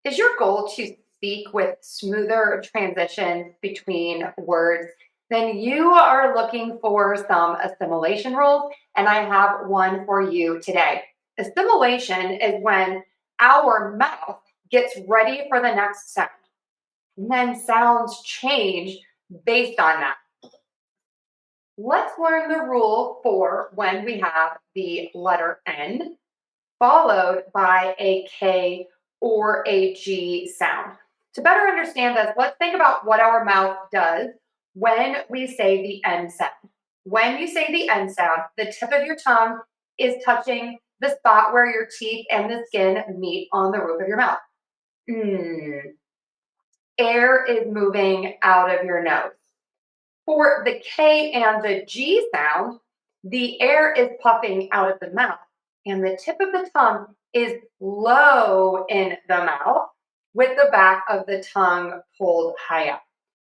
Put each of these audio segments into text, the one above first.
Is your goal to speak with smoother transitions between words? Then you are looking for some assimilation rules, and I have one for you today. Assimilation is when our mouth gets ready for the next sound, and then sounds change based on that. Let's learn the rule for when we have the letter N followed by a K or a G sound. To better understand this, let's think about what our mouth does when we say the N sound. When you say the N sound, the tip of your tongue is touching the spot where your teeth and the skin meet on the roof of your mouth. Air is moving out of your nose. For the K and the G sound, the air is puffing out of the mouth and the tip of the tongue is low in the mouth with the back of the tongue pulled high up.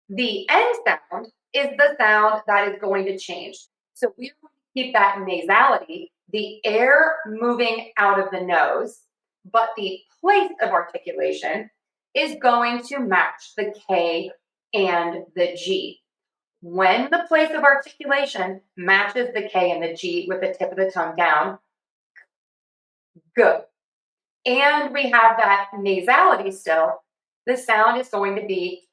The N sound is the sound that is going to change. So we're going to keep that nasality, the air moving out of the nose, but the place of articulation is going to match the K and the G. When the place of articulation matches the K and the G with the tip of the tongue down, good. And we have that nasality still, the sound is going to be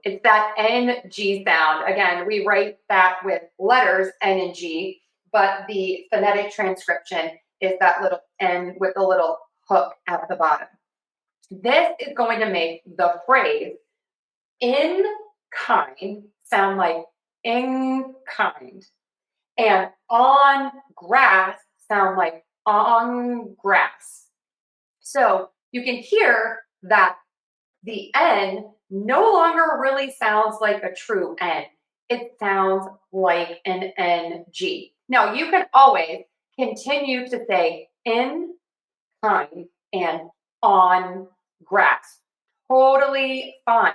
It's that NG sound. Again, we write that with letters N and G, but the phonetic transcription is that little N with the little hook at the bottom. This is going to make the phrase in kind sound like in kind, and on grass sound like on grass. So you can hear that the N no longer really sounds like a true N. It sounds like an NG. Now you can always continue to say in kind and on grass. Totally fine.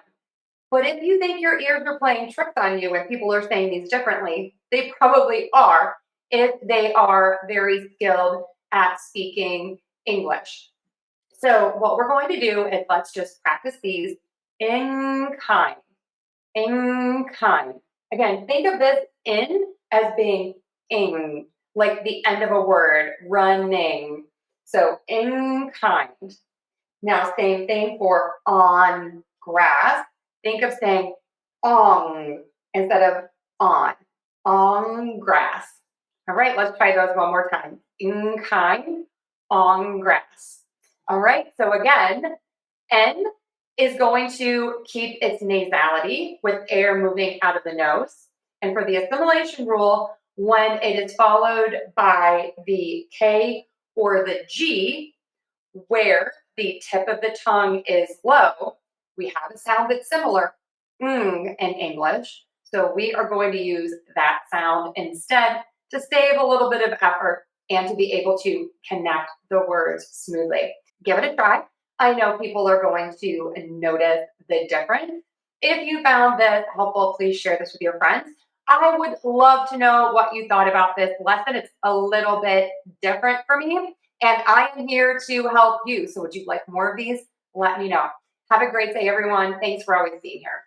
But if you think your ears are playing tricks on you and people are saying these differently, they probably are if they are very skilled at speaking English. So what we're going to do is let's just practice these in kind, in kind. Again, think of this in as being ing, like the end of a word, running. So in kind. Now, same thing for on grass. Think of saying on instead of on grass. All right, let's try those one more time. In kind, on grass. All right, so again, N is going to keep its nasality with air moving out of the nose. And for the assimilation rule, when it is followed by the K or the G, where the tip of the tongue is low, we have a sound that's similar in English. So we are going to use that sound instead to save a little bit of effort and to be able to connect the words smoothly. Give it a try. I know people are going to notice the difference. If you found this helpful, please share this with your friends. I would love to know what you thought about this lesson. It's a little bit different for me, and I am here to help you. So would you like more of these? Let me know. Have a great day, everyone. Thanks for always being here.